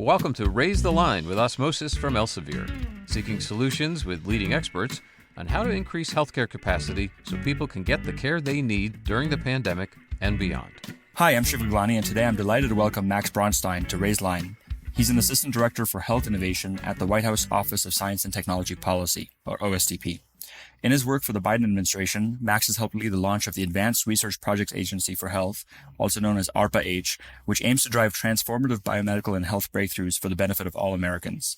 Welcome to Raise the Line with Osmosis from Elsevier, seeking solutions with leading experts on how to increase healthcare capacity so people can get the care they need during the pandemic and beyond. Hi, I'm Shiv Gaglani, and today I'm delighted to welcome Max Bronstein to Raise Line. He's an Assistant Director for Health Innovation at the White House Office of Science and Technology Policy, or OSTP. In his work for the Biden administration, Max has helped lead the launch of the Advanced Research Projects Agency for Health, also known as ARPA-H, which aims to drive transformative biomedical and health breakthroughs for the benefit of all Americans.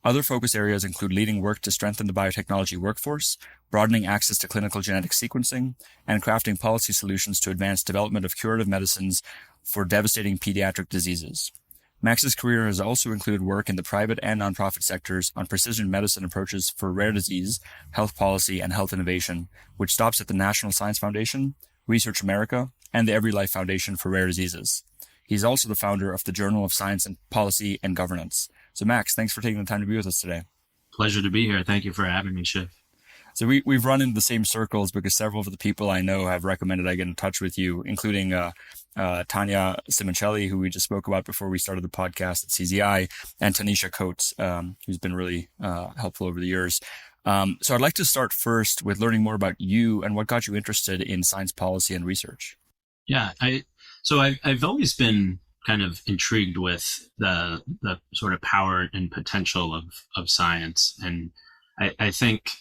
Other focus areas include leading work to strengthen the biotechnology workforce, broadening access to clinical genetic sequencing, and crafting policy solutions to advance development of curative medicines for devastating pediatric diseases. Max's career has also included work in the private and nonprofit sectors on precision medicine approaches for rare disease, health policy, and health innovation, which stops at the National Science Foundation, Research America, and the Every Life Foundation for Rare Diseases. He's also the founder of the Journal of Science and Policy and Governance. So Max, thanks for taking the time to be with us today. Pleasure to be here. Thank you for having me, Shiv. So we've run in the same circles because several of the people I know have recommended I get in touch with you, including Tanya Simoncelli, who we just spoke about before we started the podcast at CZI, and Tanisha Coates, who's been really helpful over the years. So I'd like to start first with learning more about you and what got you interested in science policy and research. Yeah, I've always been kind of intrigued with the sort of power and potential of science, and I think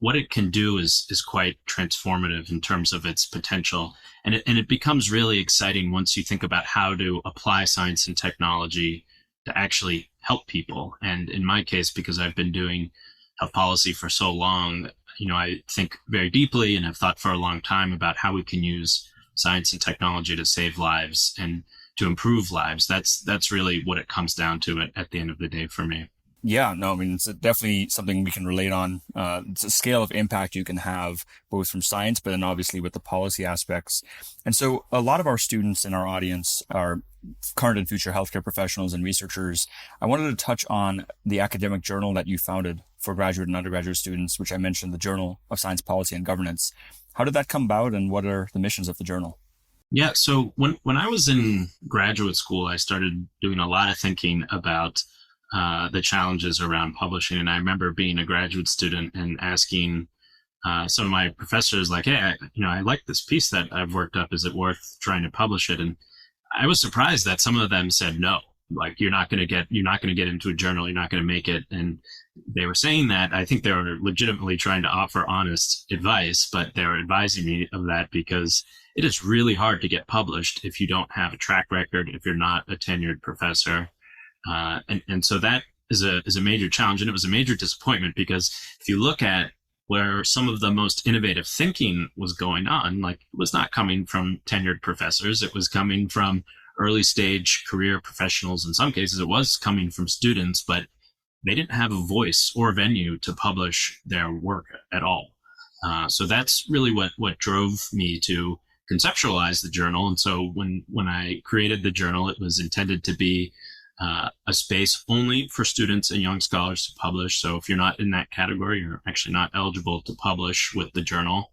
what it can do is quite transformative in terms of its potential. And it becomes really exciting once you think about how to apply science and technology to actually help people. And in my case, because I've been doing health policy for so long, I think very deeply and have thought for a long time about how we can use science and technology to save lives and to improve lives. That's really what it comes down to at the end of the day for me. Yeah, no, I mean, it's definitely something we can relate on. It's a scale of impact you can have both from science, but then obviously with the policy aspects. And so a lot of our students in our audience are current and future healthcare professionals and researchers. I wanted to touch on the academic journal that you founded for graduate and undergraduate students, which I mentioned, the Journal of Science, Policy, and Governance. How did that come about, and what are the missions of the journal? Yeah, so when I was in graduate school, I started doing a lot of thinking about the challenges around publishing. And I remember being a graduate student and asking some of my professors, like, hey, I like this piece that I've worked up. Is it worth trying to publish it? And I was surprised that some of them said no. Like, you're not going to get into a journal. You're not going to make it. And they were saying that. I think they were legitimately trying to offer honest advice, but they were advising me of that because it is really hard to get published if you don't have a track record, if you're not a tenured professor. And so that is a major challenge, and it was a major disappointment because if you look at where some of the most innovative thinking was going on, like, it was not coming from tenured professors, it was coming from early stage career professionals. In some cases, it was coming from students, but they didn't have a voice or a venue to publish their work at all. So that's really what drove me to conceptualize the journal. And so when I created the journal, it was intended to be a space only for students and young scholars to publish. So if you're not in that category, you're actually not eligible to publish with the journal.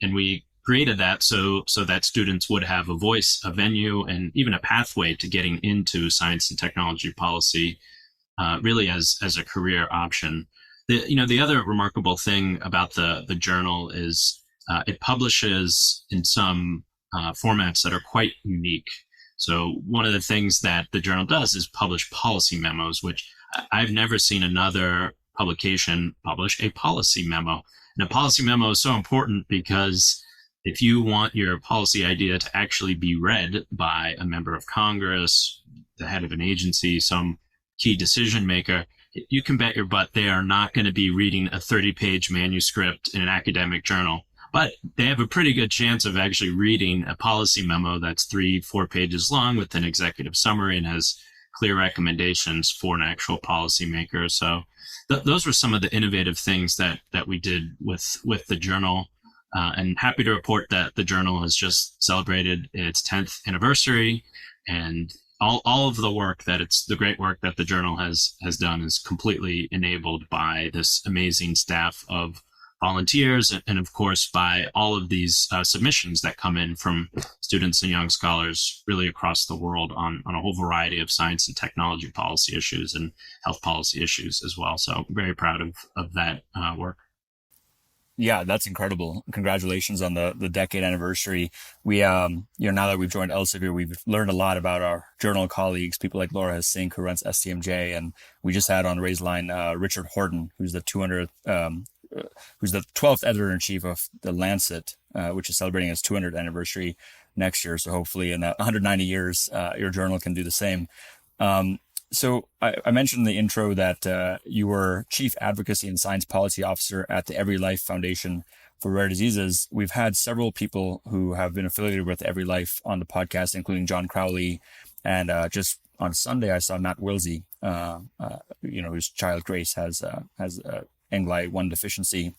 And we created that so that students would have a voice, a venue, and even a pathway to getting into science and technology policy, really as a career option. The other remarkable thing about the journal is it publishes in some formats that are quite unique. So one of the things that the journal does is publish policy memos, which I've never seen another publication publish a policy memo. And a policy memo is so important because if you want your policy idea to actually be read by a member of Congress, the head of an agency, some key decision maker, you can bet your butt they are not going to be reading a 30-page manuscript in an academic journal. But they have a pretty good chance of actually reading a policy memo that's 3-4 pages long with an executive summary and has clear recommendations for an actual policymaker. So those were some of the innovative things that we did with the journal. And happy to report that the journal has just celebrated its 10th anniversary, and all of the great work that the journal has done is completely enabled by this amazing staff of volunteers, and of course by all of these submissions that come in from students and young scholars really across the world on a whole variety of science and technology policy issues and health policy issues as well. So very proud of that work. Yeah, that's incredible. Congratulations on the decade anniversary. We, now that we've joined Elsevier, we've learned a lot about our journal colleagues, people like Laura Hessink, who runs STMJ. And we just had on Raise Line, Richard Horton, who's the 12th editor-in-chief of The Lancet, which is celebrating its 200th anniversary next year. So hopefully in 190 years, your journal can do the same. So I mentioned in the intro that you were Chief Advocacy and Science Policy Officer at the Every Life Foundation for Rare Diseases. We've had several people who have been affiliated with Every Life on the podcast, including John Crowley. And just on Sunday, I saw Matt Wilsey, whose child Grace has NGLI1 deficiency.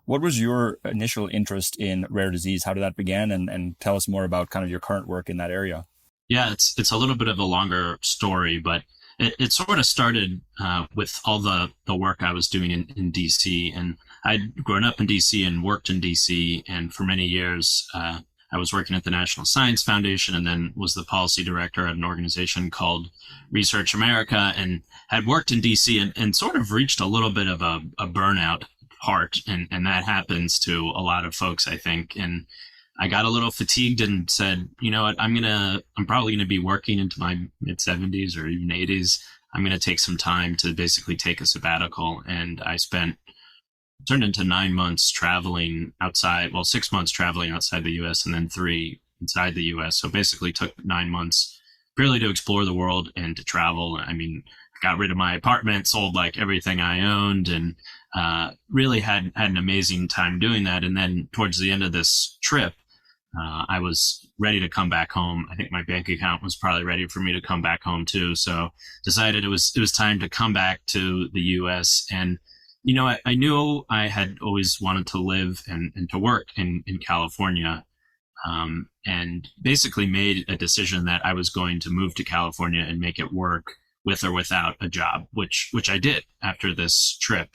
What was your initial interest in rare disease? How did that begin? And tell us more about kind of your current work in that area. Yeah, it's a little bit of a longer story, but it sort of started with all the work I was doing in DC. And I'd grown up in DC and worked in DC. And for many years, I was working at the National Science Foundation and then was the policy director at an organization called Research America, and had worked in DC and sort of reached a little bit of a burnout part. And that happens to a lot of folks, I think. And I got a little fatigued and said, you know what, I'm probably going to be working into my mid 70s or even 80s. I'm going to take some time to basically take a sabbatical. And I turned into 9 months traveling outside, 6 months traveling outside the US and then 3 inside the US. So basically took 9 months purely to explore the world and to travel. I mean, I got rid of my apartment, sold like everything I owned, and really had an amazing time doing that. And then towards the end of this trip, I was ready to come back home. I think my bank account was probably ready for me to come back home too. So decided it was time to come back to the US. And, I knew I had always wanted to live and to work in California. And basically made a decision that I was going to move to California and make it work with or without a job, which I did after this trip.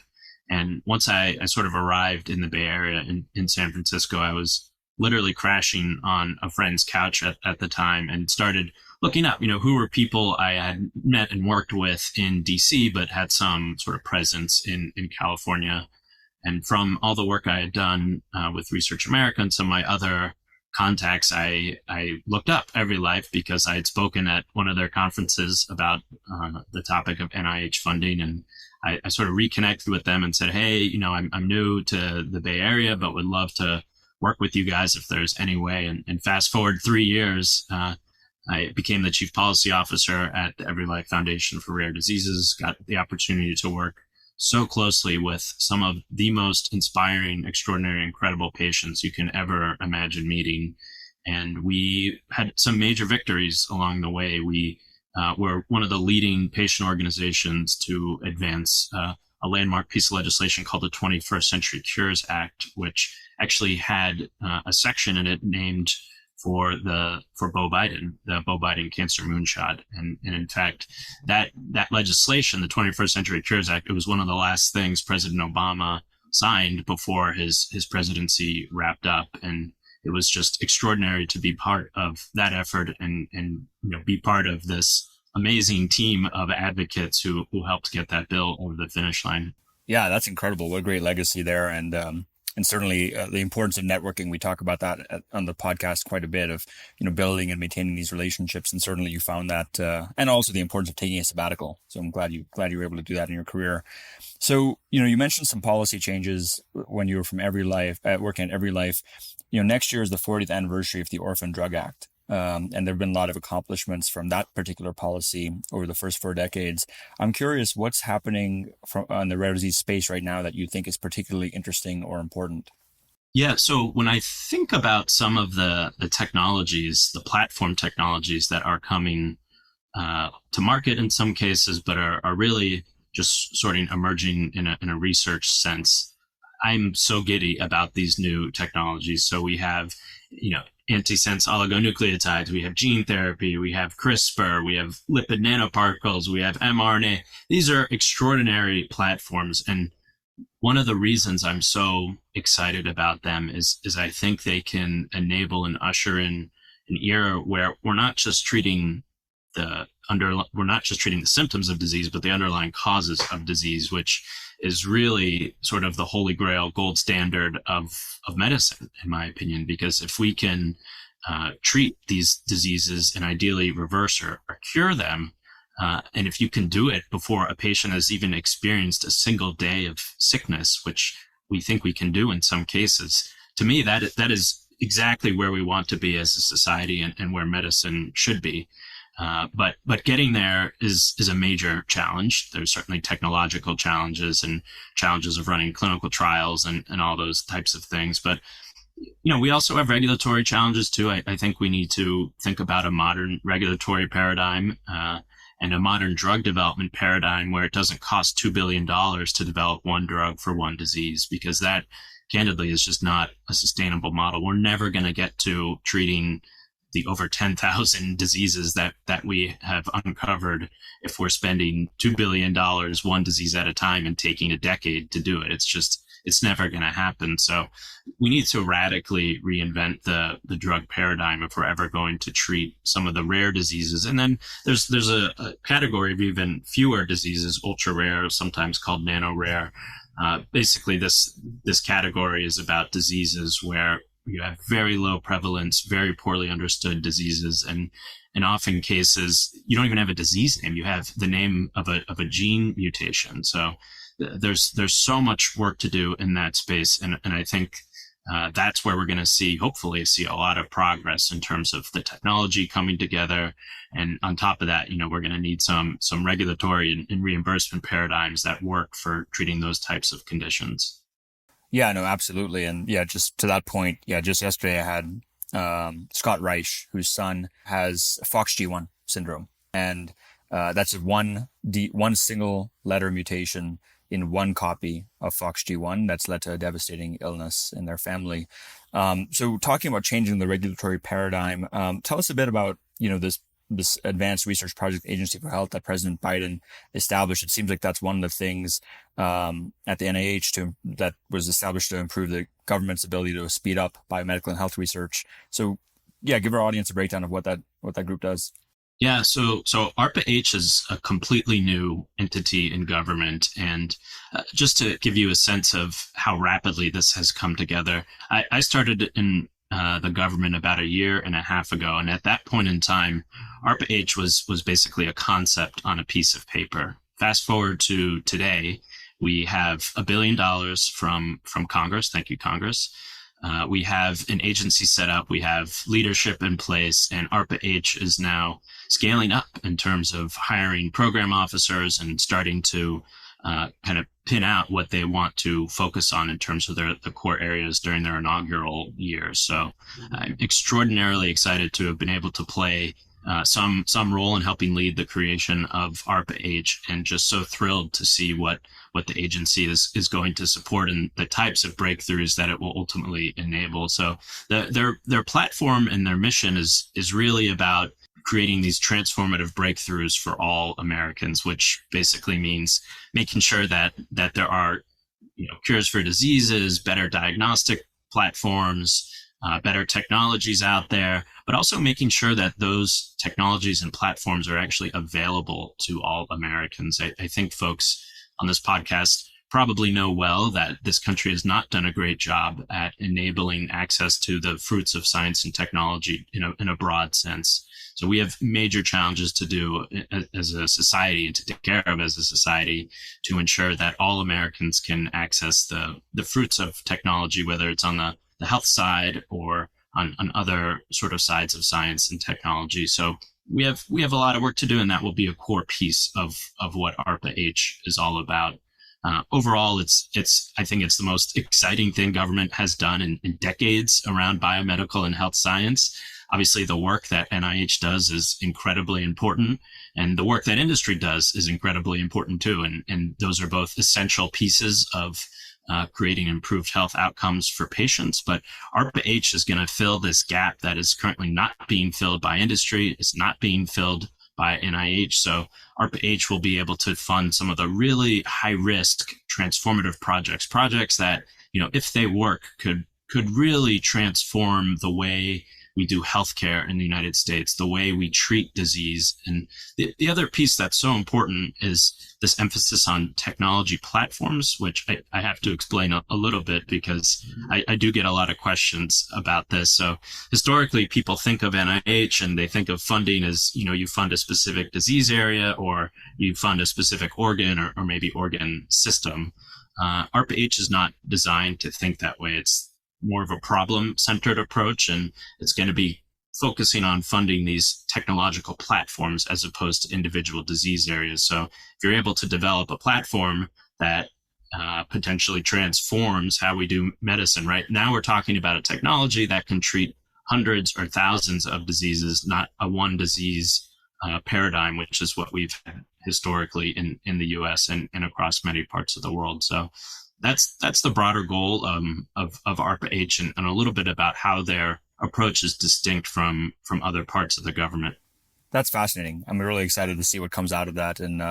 And once I sort of arrived in the Bay Area in San Francisco, I was literally crashing on a friend's couch at the time and started looking up, who were people I had met and worked with in DC, but had some sort of presence in California. And from all the work I had done with Research America and some of my other contacts, I looked up Every Life because I had spoken at one of their conferences about the topic of NIH funding. And I sort of reconnected with them and said, hey, I'm new to the Bay Area, but would love to work with you guys if there's any way. And fast forward 3 years, I became the Chief Policy Officer at the Every Life Foundation for Rare Diseases, got the opportunity to work so closely with some of the most inspiring, extraordinary, incredible patients you can ever imagine meeting. And we had some major victories along the way. We were one of the leading patient organizations to advance a landmark piece of legislation called the 21st Century Cures Act, which actually had a section in it named for Bo Biden, the Bo Biden cancer moonshot. And in fact, that legislation, the 21st Century Cures Act, it was one of the last things President Obama signed before his presidency wrapped up. And it was just extraordinary to be part of that effort and be part of this amazing team of advocates who helped get that bill over the finish line. Yeah, that's incredible. What a great legacy there. And certainly the importance of networking. We talk about that on the podcast quite a bit of, building and maintaining these relationships. And certainly you found that, and also the importance of taking a sabbatical. So I'm glad you were able to do that in your career. So, you mentioned some policy changes when you were from Every Life, working at Every Life. Next year is the 40th anniversary of the Orphan Drug Act. And there have been a lot of accomplishments from that particular policy over the first 4 decades. I'm curious what's happening on the rare disease space right now that you think is particularly interesting or important. Yeah, so when I think about some of the technologies, the platform technologies that are coming to market in some cases, but are really just sort of emerging in a research sense, I'm so giddy about these new technologies. So we have, antisense oligonucleotides, we have gene therapy, we have CRISPR, we have lipid nanoparticles, we have mRNA. These are extraordinary platforms. And one of the reasons I'm so excited about them is I think they can enable and usher in an era where we're not just treating the symptoms of disease, but the underlying causes of disease, which is really sort of the holy grail gold standard of medicine, in my opinion, because if we can treat these diseases and ideally reverse or cure them, and if you can do it before a patient has even experienced a single day of sickness, which we think we can do in some cases, to me, that is exactly where we want to be as a society and where medicine should be. But getting there is a major challenge. There's certainly technological challenges and challenges of running clinical trials and all those types of things. But we also have regulatory challenges too. I think we need to think about a modern regulatory paradigm and a modern drug development paradigm where it doesn't cost $2 billion to develop one drug for one disease, because that candidly is just not a sustainable model. We're never going to get to treating the over 10,000 diseases that we have uncovered if we're spending $2 billion one disease at a time and taking a decade to do it. It's never going to happen. So we need to radically reinvent the drug paradigm if we're ever going to treat some of the rare diseases. And then there's a category of even fewer diseases, ultra rare, sometimes called nano rare. Basically, this category is about diseases where you have very low prevalence, very poorly understood diseases, and in often cases you don't even have a disease name. You have the name of a gene mutation. So there's so much work to do in that space, and I think that's where we're going to hopefully see a lot of progress in terms of the technology coming together. And on top of that, we're going to need some regulatory and reimbursement paradigms that work for treating those types of conditions. Yeah, no, absolutely. And yeah, just to that point, just yesterday I had Scott Reich, whose son has FOXG1 syndrome. And that's one single letter mutation in one copy of FOXG1 that's led to a devastating illness in their family. So talking about changing the regulatory paradigm, tell us a bit about, this Advanced Research Project Agency for Health that President Biden established. It seems like that's one of the things at the NIH that was established to improve the government's ability to speed up biomedical and health research. So yeah, give our audience a breakdown of what that group does. Yeah, so ARPA-H is a completely new entity in government. And just to give you a sense of how rapidly this has come together, I started in the government about a year and a half ago. And at that point in time, ARPA-H was basically a concept on a piece of paper. Fast forward to today, we have $1 billion from Congress. Thank you, Congress. We have an agency set up. We have leadership in place, and ARPA-H is now scaling up in terms of hiring program officers and starting to kind of pin out what they want to focus on in terms of the core areas during their inaugural year. So I'm extraordinarily excited to have been able to play some role in helping lead the creation of ARPA-H, and just so thrilled to see what the agency is going to support and the types of breakthroughs that it will ultimately enable. So their platform and their mission is really about creating these transformative breakthroughs for all Americans, which basically means making sure that there are cures for diseases, better diagnostic platforms, better technologies out there, but also making sure that those technologies and platforms are actually available to all Americans. I think folks on this podcast probably know well that this country has not done a great job at enabling access to the fruits of science and technology in a broad sense. So we have major challenges to do as a society and to take care of as a society to ensure that all Americans can access the fruits of technology, whether it's on the health side or on other sort of sides of science and technology. So we have a lot of work to do, and that will be a core piece of what ARPA-H is all about. Overall, I think it's the most exciting thing government has done in decades around biomedical and health science. Obviously, the work that NIH does is incredibly important, and the work that industry does is incredibly important too. And those are both essential pieces of creating improved health outcomes for patients. But ARPA-H is going to fill this gap that is currently not being filled by industry. It's not being filled by NIH. So ARPA-H will be able to fund some of the really high-risk transformative projects that, if they work, could really transform the way we do healthcare in the United States, the way we treat disease. And the other piece that's so important is this emphasis on technology platforms, which I have to explain a little bit because I do get a lot of questions about this. So historically, people think of NIH and they think of funding as, you fund a specific disease area or you fund a specific organ or maybe organ system. ARPA-H is not designed to think that way. It's more of a problem-centered approach, and it's going to be focusing on funding these technological platforms as opposed to individual disease areas. So if you're able to develop a platform that potentially transforms how we do medicine, right? Now we're talking about a technology that can treat hundreds or thousands of diseases, not a one disease paradigm, which is what we've had historically in the US and across many parts of the world. So that's the broader goal of ARPA-H and a little bit about how their approach is distinct from other parts of the government. That's fascinating. I'm really excited to see what comes out of that. And,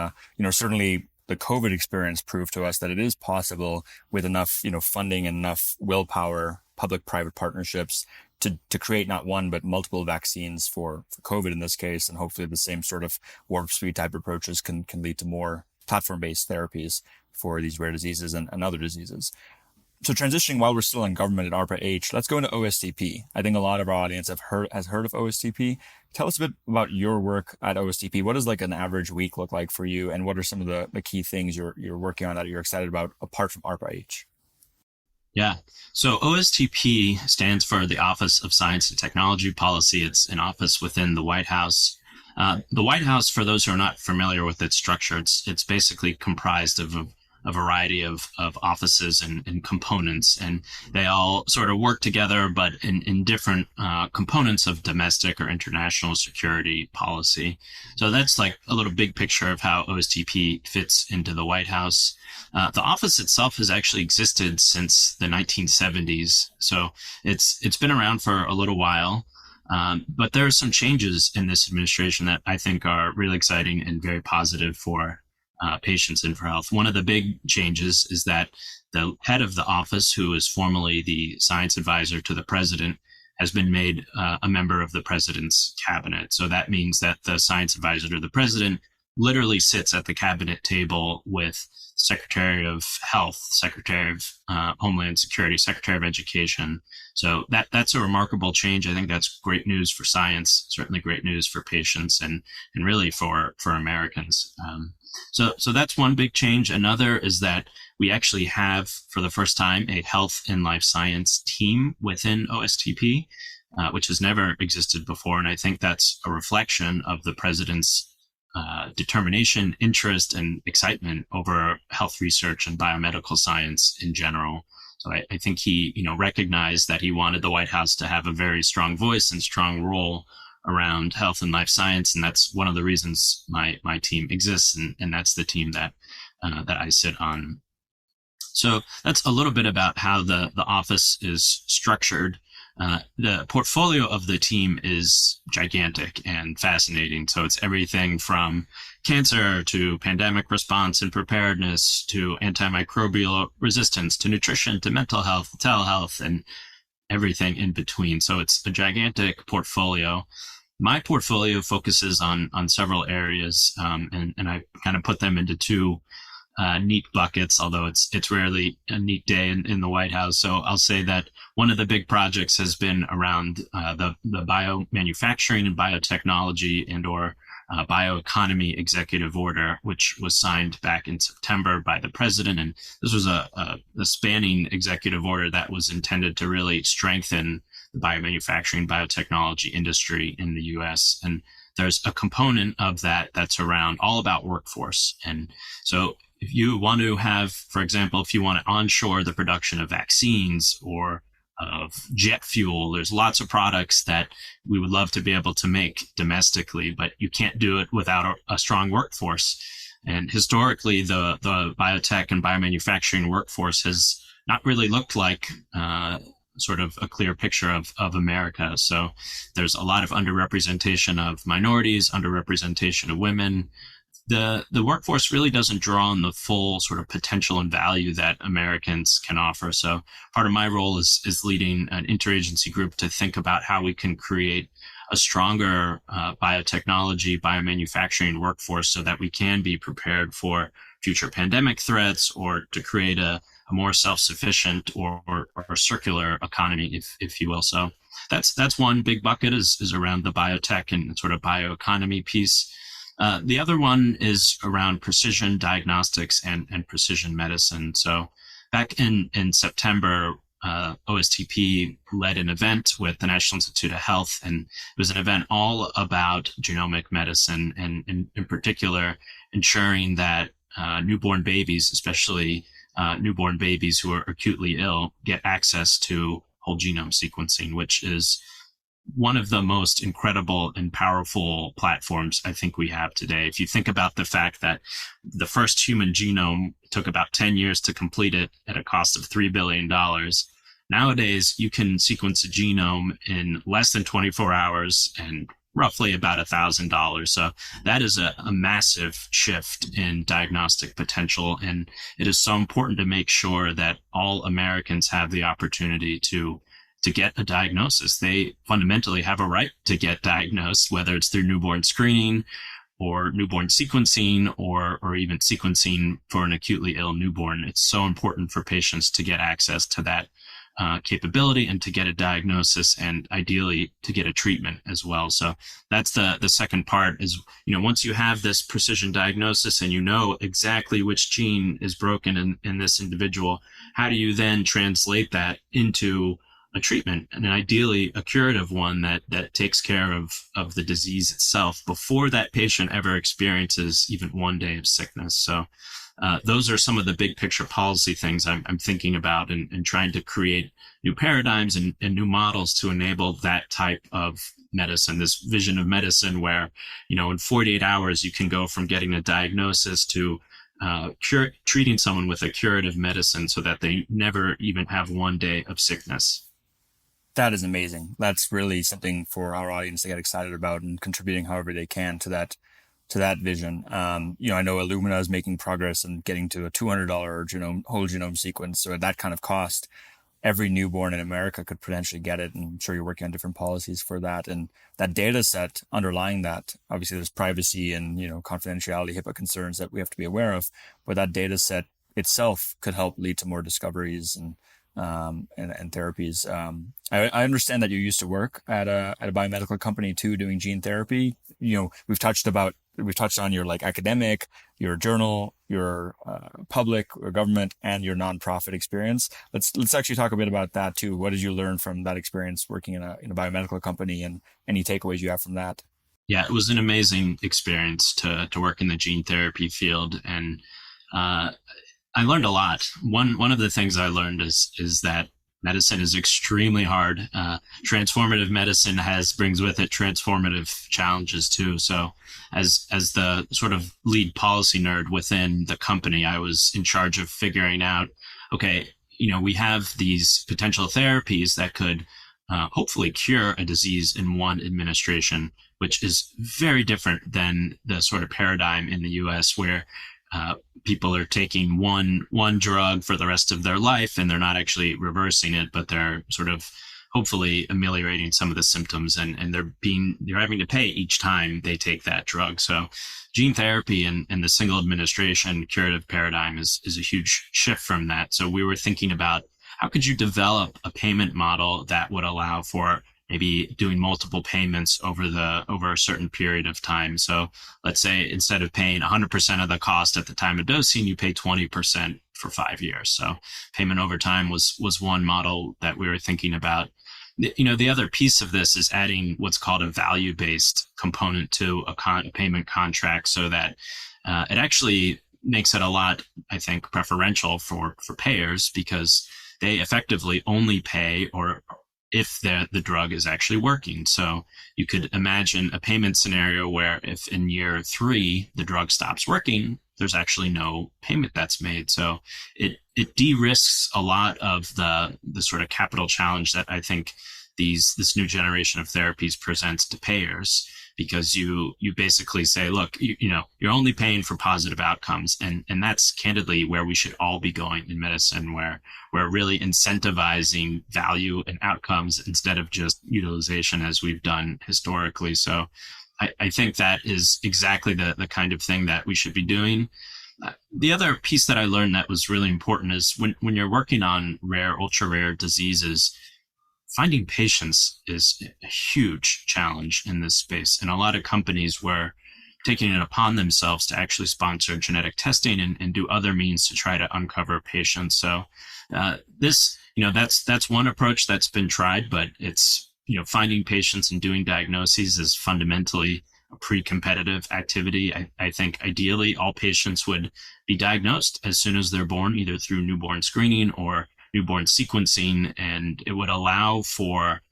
certainly the COVID experience proved to us that it is possible with enough, funding and enough willpower, public-private partnerships to create not one, but multiple vaccines for COVID in this case. And hopefully the same sort of warp speed type approaches can lead to more platform-based therapies for these rare diseases and other diseases. So transitioning while we're still in government at ARPA-H, let's go into OSTP. I think a lot of our audience has heard of OSTP. Tell us a bit about your work at OSTP. What does like an average week look like for you? And what are some of the key things you're working on that you're excited about apart from ARPA-H? Yeah. So OSTP stands for the Office of Science and Technology Policy. It's an office within the White House. The White House, for those who are not familiar with its structure, it's basically comprised of a variety of offices and components, and they all sort of work together, but in different components of domestic or international security policy. So that's like a little big picture of how OSTP fits into the White House. The office itself has actually existed since the 1970s, so it's been around for a little while. But there are some changes in this administration that I think are really exciting and very positive for patients and for health. One of the big changes is that the head of the office, who is formerly the science advisor to the president, has been made a member of the president's cabinet. So that means that the science advisor to the president literally sits at the cabinet table with Secretary of Health, Secretary of Homeland Security, Secretary of Education. So that's a remarkable change. I think that's great news for science, certainly great news for patients and really for Americans. So that's one big change. Another is that we actually have, for the first time, a health and life science team within OSTP, which has never existed before. And I think that's a reflection of the president's determination, interest, and excitement over health research and biomedical science in general. So I think he, recognized that he wanted the White House to have a very strong voice and strong role around health and life science, and that's one of the reasons my team exists, and that's the team that I sit on. So that's a little bit about how the office is structured. The portfolio of the team is gigantic and fascinating. So it's everything from cancer to pandemic response and preparedness to antimicrobial resistance to nutrition to mental health, telehealth, and everything in between. So it's a gigantic portfolio. My portfolio focuses on several areas, and I kind of put them into two neat buckets, although it's rarely a neat day in the White House. So I'll say that one of the big projects has been around the biomanufacturing and biotechnology and/or bioeconomy executive order, which was signed back in September by the president. And this was a spanning executive order that was intended to really strengthen the biomanufacturing biotechnology industry in the U.S. And there's a component of that that's around all about workforce. And so if you want to have, for example, if you want to onshore the production of vaccines or of jet fuel, there's lots of products that we would love to be able to make domestically, but you can't do it without a strong workforce. And historically, the biotech and biomanufacturing workforce has not really looked like sort of a clear picture of America. So there's a lot of underrepresentation of minorities, underrepresentation of women. The workforce really doesn't draw on the full sort of potential and value that Americans can offer. So part of my role is leading an interagency group to think about how we can create a stronger biotechnology, biomanufacturing workforce so that we can be prepared for future pandemic threats, or to create a more self-sufficient or circular economy, if you will. So that's one big bucket is around the biotech and sort of bioeconomy piece. The other one is around precision diagnostics and precision medicine. So back in September, OSTP led an event with the National Institute of Health, and it was an event all about genomic medicine, and in particular ensuring that newborn babies, especially newborn babies who are acutely ill, get access to whole genome sequencing, which is one of the most incredible and powerful platforms I think we have today. If you think about the fact that the first human genome took about 10 years to complete it at a cost of $3 billion, nowadays you can sequence a genome in less than 24 hours and roughly about $1,000. So that is a massive shift in diagnostic potential. And it is so important to make sure that all Americans have the opportunity to get a diagnosis. They fundamentally have a right to get diagnosed, whether it's through newborn screening or newborn sequencing or even sequencing for an acutely ill newborn. It's so important for patients to get access to that capability and to get a diagnosis, and ideally to get a treatment as well. So that's the second part is, once you have this precision diagnosis and you know exactly which gene is broken in this individual, how do you then translate that into a treatment, and ideally a curative one that takes care of the disease itself before that patient ever experiences even one day of sickness. So those are some of the big picture policy things I'm thinking about and trying to create new paradigms and new models to enable that type of medicine, this vision of medicine where, in 48 hours, you can go from getting a diagnosis to treating someone with a curative medicine so that they never even have one day of sickness. That is amazing. That's really something for our audience to get excited about and contributing however they can to that vision. I know Illumina is making progress and getting to a $200 whole genome sequence. So at that kind of cost, every newborn in America could potentially get it. And I'm sure you're working on different policies for that. And that data set underlying that, obviously there's privacy and, confidentiality, HIPAA concerns that we have to be aware of, but that data set itself could help lead to more discoveries and therapies. I understand that you used to work at a biomedical company too, doing gene therapy. We've touched on your academic, your journal, your public or government, and your nonprofit experience. Let's actually talk a bit about that too. What did you learn from that experience working in a biomedical company, and any takeaways you have from that? Yeah, it was an amazing experience to work in the gene therapy field, and I learned a lot. One of the things I learned is that medicine is extremely hard. Transformative medicine brings with it transformative challenges too. So as the sort of lead policy nerd within the company, I was in charge of figuring out, okay, we have these potential therapies that could hopefully cure a disease in one administration, which is very different than the sort of paradigm in the US where people are taking one drug for the rest of their life and they're not actually reversing it, but they're sort of hopefully ameliorating some of the symptoms, and they're having to pay each time they take that drug. So gene therapy and the single administration curative paradigm is a huge shift from that. So we were thinking about how could you develop a payment model that would allow for maybe doing multiple payments over a certain period of time. So let's say instead of paying 100% of the cost at the time of dosing, you pay 20% for 5 years. So payment over time was one model that we were thinking about. The other piece of this is adding what's called a value-based component to a payment contract so that it actually makes it a lot, I think, preferential for payers, because they effectively only pay or if the drug is actually working. So you could imagine a payment scenario where if in year 3 the drug stops working, there's actually no payment that's made. So it de-risks a lot of the sort of capital challenge that I think this new generation of therapies presents to payers, because you basically say, look, you're only paying for positive outcomes, and that's candidly where we should all be going in medicine, where we're really incentivizing value and outcomes instead of just utilization as we've done historically. So I think that is exactly the kind of thing that we should be doing. The other piece that I learned that was really important is when you're working on rare, ultra rare diseases, finding patients is a huge challenge in this space. And a lot of companies were taking it upon themselves to actually sponsor genetic testing and do other means to try to uncover patients. So that's one approach that's been tried, but it's, finding patients and doing diagnoses is fundamentally a pre-competitive activity. I think ideally all patients would be diagnosed as soon as they're born, either through newborn screening or newborn sequencing, and it would allow for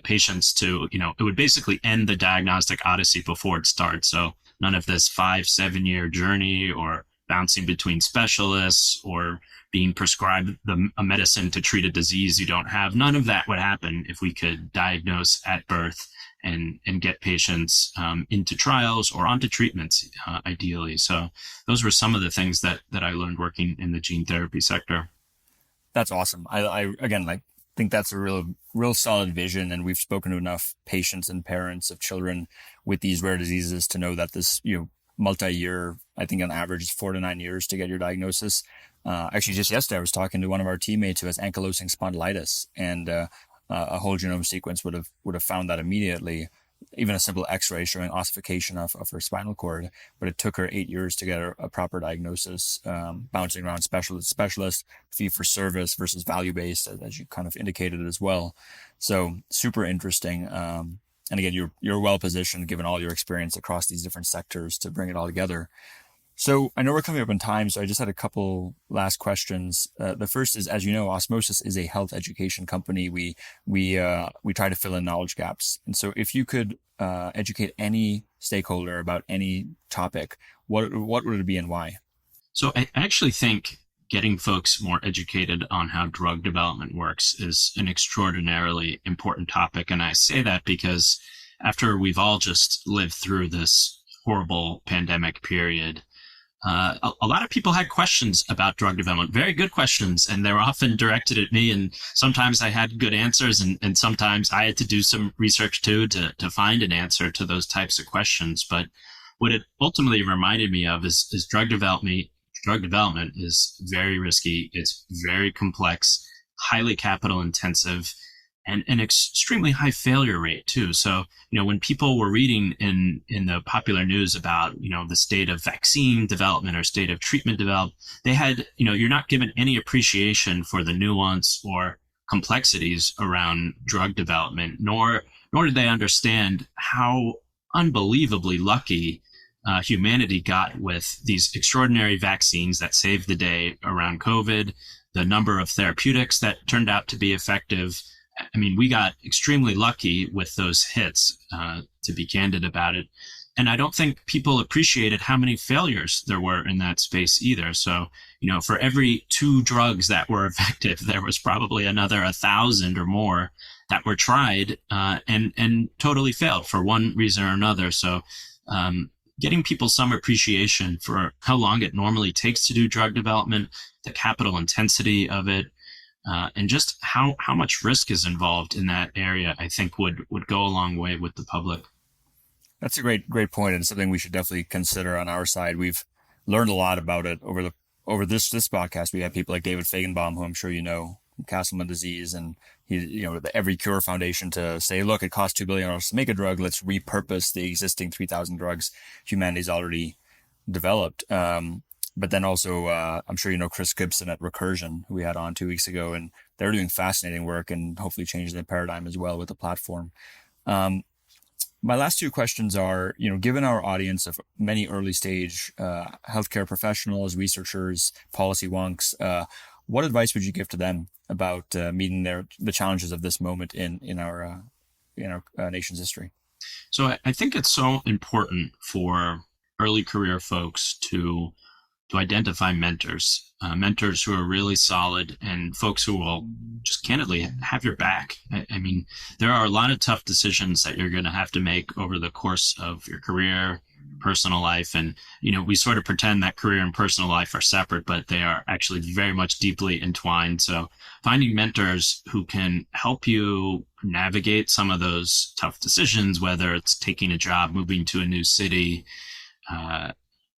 patients to, it would basically end the diagnostic odyssey before it starts. So none of this 5-7 year journey or bouncing between specialists or being prescribed a medicine to treat a disease you don't have. None of that would happen if we could diagnose at birth and get patients into trials or onto treatments, ideally. So those were some of the things that I learned working in the gene therapy sector. That's awesome. I again, think that's a real solid vision. And we've spoken to enough patients and parents of children with these rare diseases to know that this, multi-year, I think on average is 4 to 9 years to get your diagnosis. Actually, just yesterday, I was talking to one of our teammates who has ankylosing spondylitis, and a whole genome sequence would have found that immediately. Even a simple X-ray showing ossification of her spinal cord, but it took her 8 years to get a proper diagnosis, bouncing around specialist, fee for service versus value-based, as you kind of indicated as well. So super interesting. And again, you're well positioned given all your experience across these different sectors to bring it all together. So I know we're coming up on time, so I just had a couple last questions. The first is, as you know, Osmosis is a health education company. We try to fill in knowledge gaps. And so if you could educate any stakeholder about any topic, what would it be and why? So I actually think getting folks more educated on how drug development works is an extraordinarily important topic. And I say that because after we've all just lived through this horrible pandemic period, a lot of people had questions about drug development, very good questions, and they were often directed at me. And sometimes I had good answers, and sometimes I had to do some research too to find an answer to those types of questions. But what it ultimately reminded me of is drug development. Drug development is very risky. It's very complex, highly capital intensive, and an extremely high failure rate too. So, when people were reading in the popular news about, the state of vaccine development or state of treatment development, they had, you're not given any appreciation for the nuance or complexities around drug development, nor did they understand how unbelievably lucky humanity got with these extraordinary vaccines that saved the day around COVID, the number of therapeutics that turned out to be effective. I mean, we got extremely lucky with those hits, to be candid about it. And I don't think people appreciated how many failures there were in that space either. So, for every 2 drugs that were effective, there was probably another 1,000 or more that were tried and totally failed for one reason or another. So getting people some appreciation for how long it normally takes to do drug development, the capital intensity of it, and just how much risk is involved in that area, I think would go a long way with the public. That's a great point, and something we should definitely consider on our side. We've learned a lot about it over this podcast. We have people like David Feigenbaum, who I'm sure you know, from Castleman disease, and the Every Cure Foundation to say, look, it costs $2 billion to make a drug. Let's repurpose the existing 3,000 drugs humanity's already developed. But then also, I'm sure you know Chris Gibson at Recursion, who we had on 2 weeks ago, and they're doing fascinating work and hopefully changing the paradigm as well with the platform. My last 2 questions are, given our audience of many early stage healthcare professionals, researchers, policy wonks, what advice would you give to them about meeting the challenges of this moment in our nation's history? So I think it's so important for early career folks to to identify mentors, mentors who are really solid and folks who will just candidly have your back. I mean, there are a lot of tough decisions that you're going to have to make over the course of your career, personal life. And, we sort of pretend that career and personal life are separate, but they are actually very much deeply entwined. So finding mentors who can help you navigate some of those tough decisions, whether it's taking a job, moving to a new city,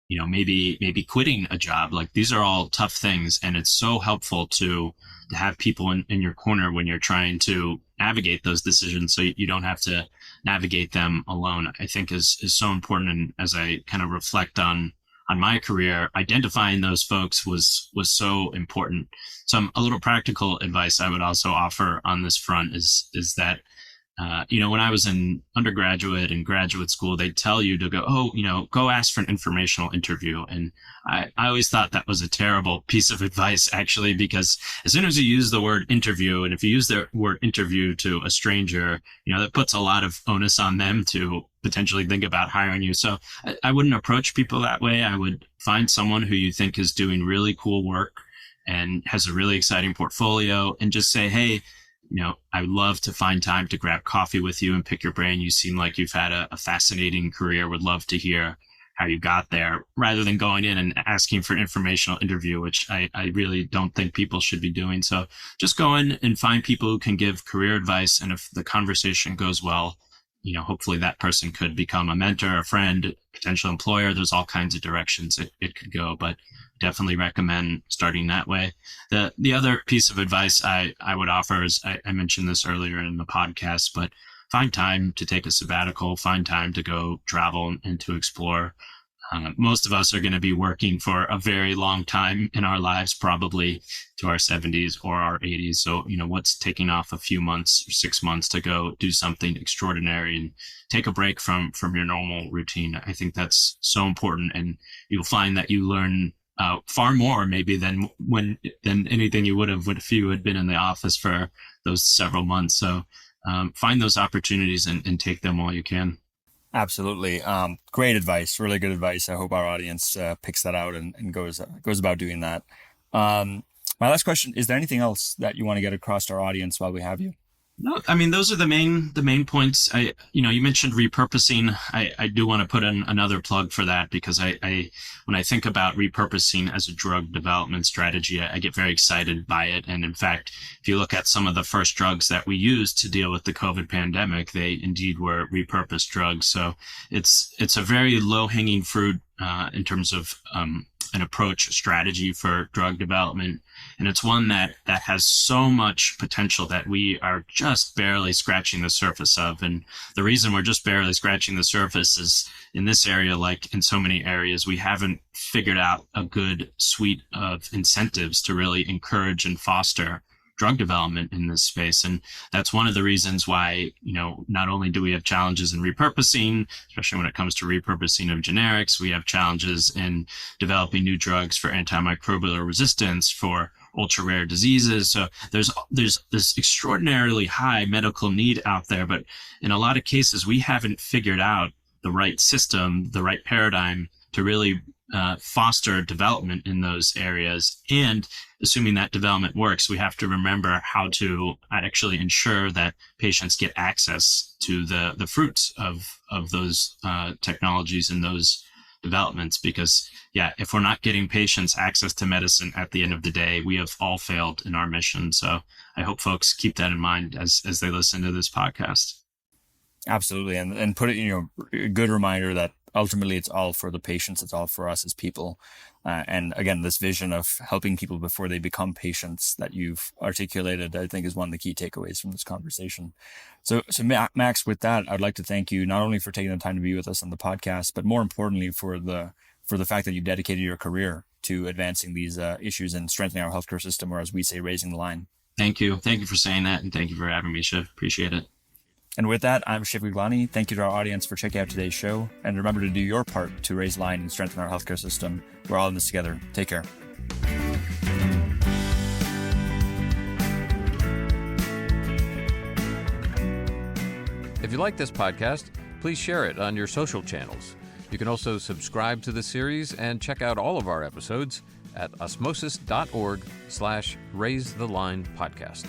maybe quitting a job. Like, these are all tough things. And it's so helpful to have people in your corner when you're trying to navigate those decisions, so you don't have to navigate them alone, I think is so important. And as I kind of reflect on my career, identifying those folks was so important. Some a little practical advice I would also offer on this front is that when I was in undergraduate and graduate school, they'd tell you to go ask for an informational interview. And I always thought that was a terrible piece of advice, actually, because as soon as you use the word interview, and if you use the word interview to a stranger, that puts a lot of onus on them to potentially think about hiring you. So I wouldn't approach people that way. I would find someone who you think is doing really cool work and has a really exciting portfolio, and just say, hey, I would love to find time to grab coffee with you and pick your brain. You seem like you've had a fascinating career. Would love to hear how you got there, rather than going in and asking for an informational interview, which I really don't think people should be doing. So just go in and find people who can give career advice. And if the conversation goes well, hopefully that person could become a mentor, a friend, potential employer. There's all kinds of directions it could go, but definitely recommend starting that way. The other piece of advice I would offer is, I mentioned this earlier in the podcast, but find time to take a sabbatical, find time to go travel and to explore. Most of us are going to be working for a very long time in our lives, probably to our 70s or our 80s. So, what's taking off a few months or 6 months to go do something extraordinary and take a break from your normal routine? I think that's so important. And you'll find that you learn far more maybe than anything you would have if you had been in the office for those several months. So find those opportunities and take them while you can. Absolutely. Great advice. Really good advice. I hope our audience picks that out and goes about doing that. My last question, is there anything else that you want to get across to our audience while we have you? No, I mean, those are the main points. You mentioned repurposing. I do want to put in another plug for that, because when I think about repurposing as a drug development strategy, I get very excited by it. And in fact, if you look at some of the first drugs that we used to deal with the COVID pandemic, they indeed were repurposed drugs. So it's a very low hanging fruit in terms of an approach, a strategy for drug development. And it's one that has so much potential that we are just barely scratching the surface of. And the reason we're just barely scratching the surface is, in this area, like in so many areas, we haven't figured out a good suite of incentives to really encourage and foster drug development in this space. And that's one of the reasons why, not only do we have challenges in repurposing, especially when it comes to repurposing of generics, we have challenges in developing new drugs for antimicrobial resistance, for ultra rare diseases. So there's this extraordinarily high medical need out there, but in a lot of cases, we haven't figured out the right system, the right paradigm to really foster development in those areas. And assuming that development works, we have to remember how to actually ensure that patients get access to the fruits of those technologies and those developments. Because if we're not getting patients access to medicine at the end of the day, we have all failed in our mission. So I hope folks keep that in mind as they listen to this podcast. Absolutely. And put it, a good reminder that ultimately it's all for the patients. It's all for us as people. And again, this vision of helping people before they become patients that you've articulated, I think, is one of the key takeaways from this conversation. So Max, with that, I'd like to thank you not only for taking the time to be with us on the podcast, but more importantly for the fact that you dedicated your career to advancing these issues and strengthening our healthcare system, or as we say, raising the line. Thank you. Thank you for saying that. And thank you for having me, Shiv. Appreciate it. And with that, I'm Shiv Gaglani. Thank you to our audience for checking out today's show. And remember to do your part to raise the line and strengthen our healthcare system. We're all in this together. Take care. If you like this podcast, please share it on your social channels. You can also subscribe to the series and check out all of our episodes at osmosis.org/raisetheline podcast.